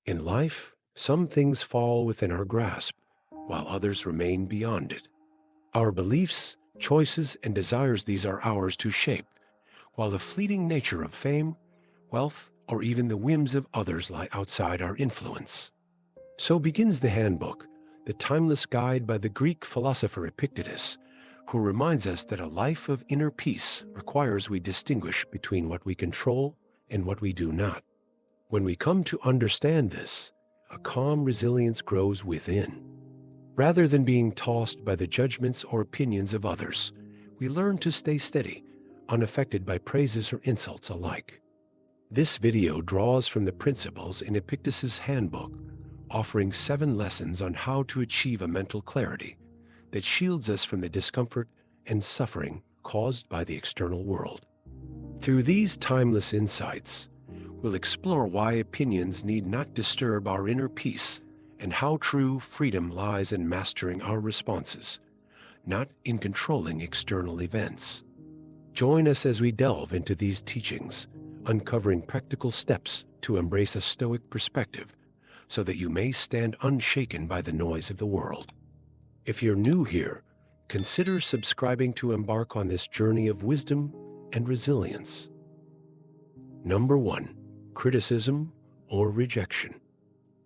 In life, some things fall within our grasp, while others remain beyond it. Our beliefs, choices, and desires, these are ours to shape, while the fleeting nature of fame, wealth, or even the whims of others lie outside our influence. So begins the Handbook, the timeless guide by the Greek philosopher Epictetus, who reminds us that a life of inner peace requires we distinguish between what we control and what we do not. When we come to understand this, a calm resilience grows within. Rather than being tossed by the judgments or opinions of others, we learn to stay steady, unaffected by praises or insults alike. This video draws from the principles in Epictetus' Handbook, offering 7 lessons on how to achieve a mental clarity that shields us from the discomfort and suffering caused by the external world. Through these timeless insights, we'll explore why opinions need not disturb our inner peace and how true freedom lies in mastering our responses, not in controlling external events. Join us as we delve into these teachings, uncovering practical steps to embrace a Stoic perspective so that you may stand unshaken by the noise of the world. If you're new here, consider subscribing to embark on this journey of wisdom and resilience. Number 1. Criticism or rejection.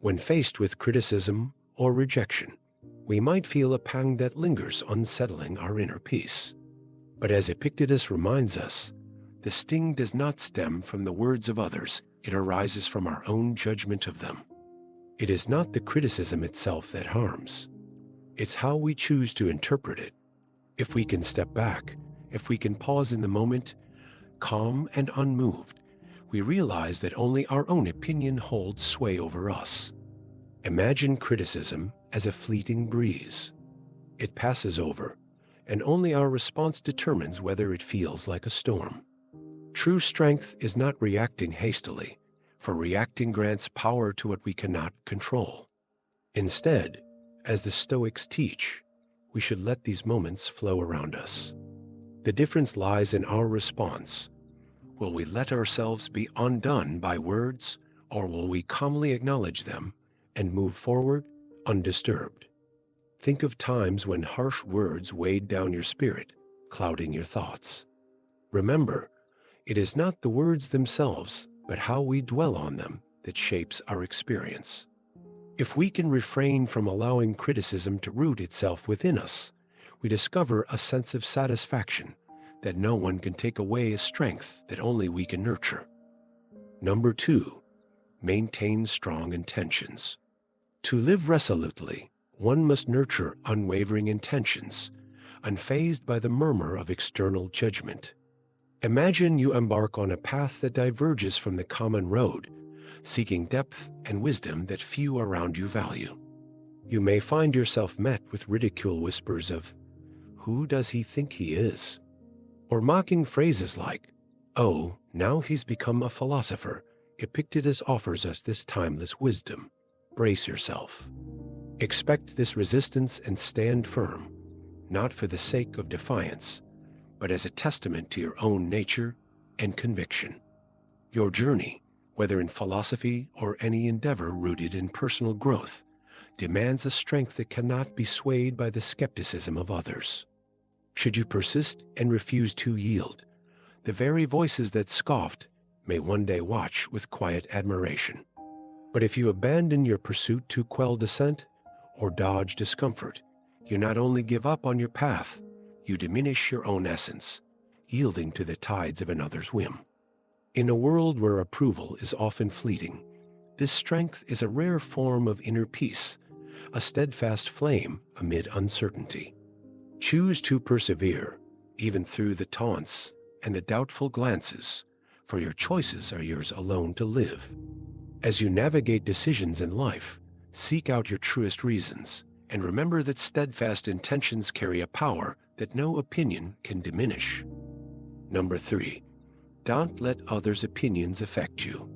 When faced with criticism or rejection, we might feel a pang that lingers, unsettling our inner peace. But as Epictetus reminds us, the sting does not stem from the words of others, it arises from our own judgment of them. It is not the criticism itself that harms. It's how we choose to interpret it. If we can step back, if we can pause in the moment, calm and unmoved, we realize that only our own opinion holds sway over us. Imagine criticism as a fleeting breeze. It passes over, and only our response determines whether it feels like a storm. True strength is not reacting hastily, for reacting grants power to what we cannot control. Instead, as the Stoics teach, we should let these moments flow around us. The difference lies in our response. Will we let ourselves be undone by words, or will we calmly acknowledge them and move forward undisturbed? Think of times when harsh words weighed down your spirit, clouding your thoughts. Remember, it is not the words themselves, but how we dwell on them that shapes our experience. If we can refrain from allowing criticism to root itself within us, we discover a sense of satisfaction that no one can take away, a strength that only we can nurture. Number 2, maintain strong intentions. To live resolutely, one must nurture unwavering intentions, unfazed by the murmur of external judgment. Imagine you embark on a path that diverges from the common road, seeking depth and wisdom that few around you value. You may find yourself met with ridicule whispers of, "Who does he think he is?" Or mocking phrases like, "Oh, now he's become a philosopher." Epictetus offers us this timeless wisdom. Brace yourself. Expect this resistance and stand firm, not for the sake of defiance, but as a testament to your own nature and conviction. Your journey, whether in philosophy or any endeavor rooted in personal growth, demands a strength that cannot be swayed by the skepticism of others. Should you persist and refuse to yield, the very voices that scoffed may one day watch with quiet admiration. But if you abandon your pursuit to quell dissent or dodge discomfort, you not only give up on your path, you diminish your own essence, yielding to the tides of another's whim. In a world where approval is often fleeting, this strength is a rare form of inner peace, a steadfast flame amid uncertainty. Choose to persevere, even through the taunts and the doubtful glances, for your choices are yours alone to live. As you navigate decisions in life, seek out your truest reasons, and remember that steadfast intentions carry a power that no opinion can diminish. Number 3, don't let others' opinions affect you.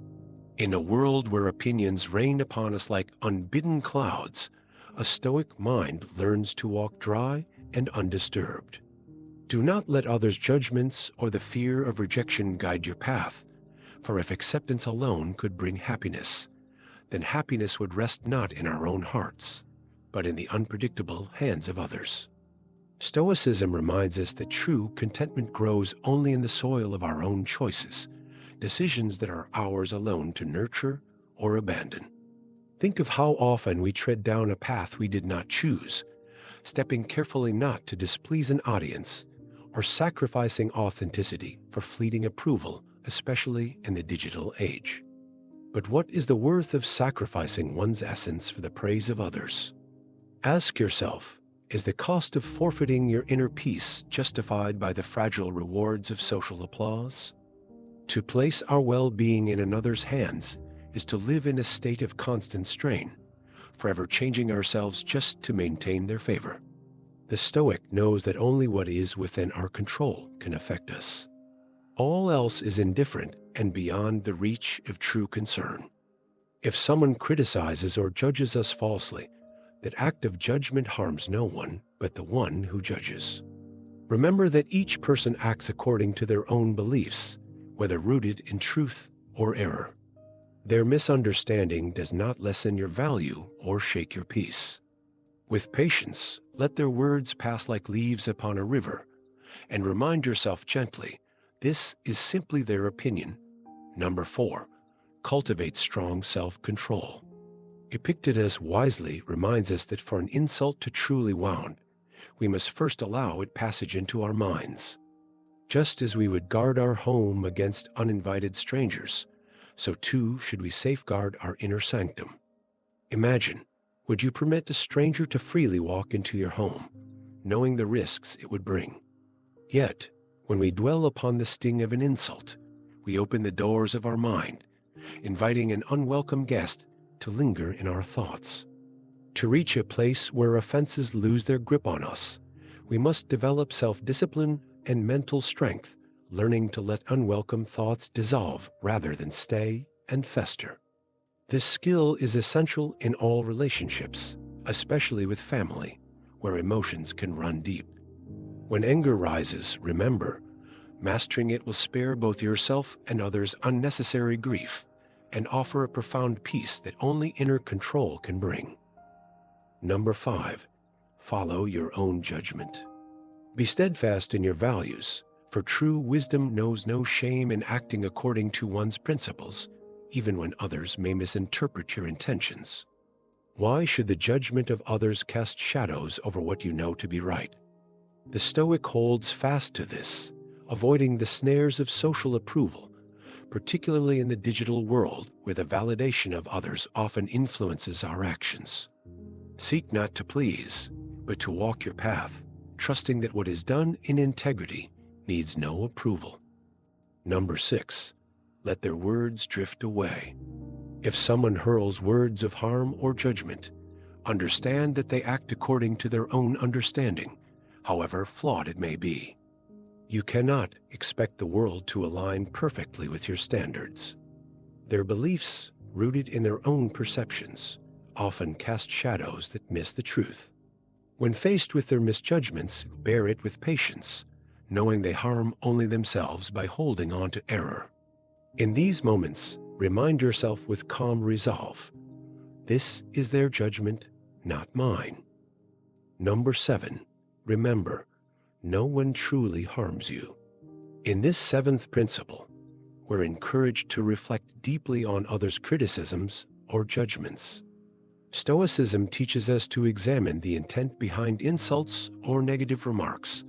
In a world where opinions rain upon us like unbidden clouds, a Stoic mind learns to walk dry and undisturbed. Do not let others' judgments or the fear of rejection guide your path, for if acceptance alone could bring happiness, then happiness would rest not in our own hearts, but in the unpredictable hands of others. Stoicism reminds us that true contentment grows only in the soil of our own choices, decisions that are ours alone to nurture or abandon. Think of how often we tread down a path we did not choose, stepping carefully not to displease an audience, or sacrificing authenticity for fleeting approval, especially in the digital age. But what is the worth of sacrificing one's essence for the praise of others? Ask yourself, is the cost of forfeiting your inner peace justified by the fragile rewards of social applause? To place our well-being in another's hands is to live in a state of constant strain, forever changing ourselves just to maintain their favor. The Stoic knows that only what is within our control can affect us. All else is indifferent and beyond the reach of true concern. If someone criticizes or judges us falsely, that act of judgment harms no one but the one who judges. Remember that each person acts according to their own beliefs, whether rooted in truth or error. Their misunderstanding does not lessen your value or shake your peace. With patience, let their words pass like leaves upon a river, and remind yourself gently, this is simply their opinion. Number 4, cultivate strong self-control. Epictetus wisely reminds us that for an insult to truly wound, we must first allow it passage into our minds. Just as we would guard our home against uninvited strangers, so too should we safeguard our inner sanctum. Imagine, would you permit a stranger to freely walk into your home, knowing the risks it would bring? Yet, when we dwell upon the sting of an insult, we open the doors of our mind, inviting an unwelcome guest to linger in our thoughts. To reach a place where offenses lose their grip on us, we must develop self-discipline and mental strength, learning to let unwelcome thoughts dissolve rather than stay and fester. This skill is essential in all relationships, especially with family, where emotions can run deep. When anger rises, remember, mastering it will spare both yourself and others unnecessary grief and offer a profound peace that only inner control can bring. Number 5, follow your own judgment. Be steadfast in your values, for true wisdom knows no shame in acting according to one's principles, even when others may misinterpret your intentions. Why should the judgment of others cast shadows over what you know to be right? The Stoic holds fast to this, avoiding the snares of social approval, particularly in the digital world where the validation of others often influences our actions. Seek not to please, but to walk your path, trusting that what is done in integrity needs no approval. Number 6, let their words drift away. If someone hurls words of harm or judgment, understand that they act according to their own understanding, however flawed it may be. You cannot expect the world to align perfectly with your standards. Their beliefs, rooted in their own perceptions, often cast shadows that miss the truth. When faced with their misjudgments, bear it with patience, knowing they harm only themselves by holding on to error. In these moments, remind yourself with calm resolve, this is their judgment, not mine. Number 7, remember, no one truly harms you. In this 7th principle, we're encouraged to reflect deeply on others' criticisms or judgments. Stoicism teaches us to examine the intent behind insults or negative remarks,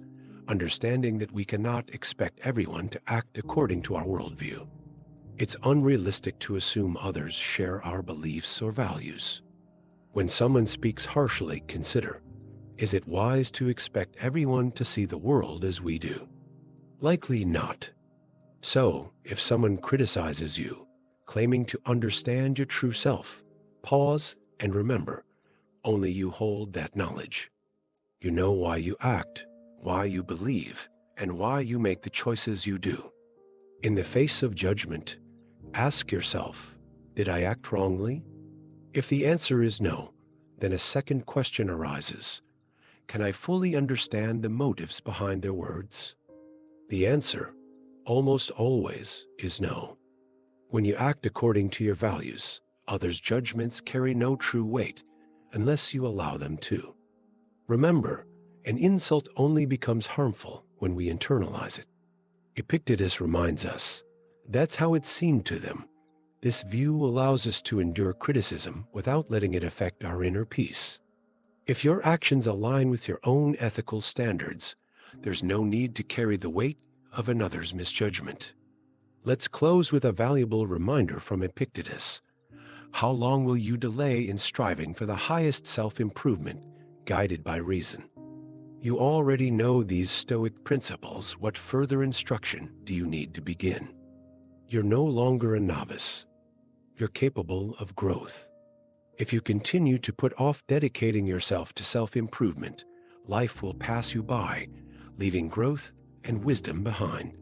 understanding that we cannot expect everyone to act according to our worldview. It's unrealistic to assume others share our beliefs or values. When someone speaks harshly, consider, is it wise to expect everyone to see the world as we do? Likely not. So, if someone criticizes you, claiming to understand your true self, pause and remember, only you hold that knowledge. You know why you act, why you believe, and why you make the choices you do. In the face of judgment, ask yourself, did I act wrongly? If the answer is no, then a second question arises. Can I fully understand the motives behind their words? The answer, almost always, is no. When you act according to your values, Others' judgments carry no true weight unless you allow them to. Remember, an insult only becomes harmful when we internalize it. Epictetus reminds us, that's how it seemed to them. This view allows us to endure criticism without letting it affect our inner peace. If your actions align with your own ethical standards, there's no need to carry the weight of another's misjudgment. Let's close with a valuable reminder from Epictetus. How long will you delay in striving for the highest self-improvement, guided by reason? You already know these Stoic principles. What further instruction do you need to begin? You're no longer a novice. You're capable of growth. If you continue to put off dedicating yourself to self-improvement, life will pass you by, leaving growth and wisdom behind.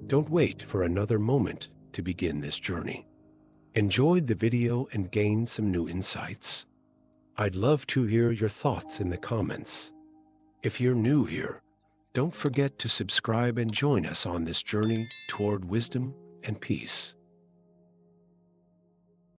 Don't wait for another moment to begin this journey. Enjoyed the video and gained some new insights? I'd love to hear your thoughts in the comments. If you're new here, don't forget to subscribe and join us on this journey toward wisdom and peace.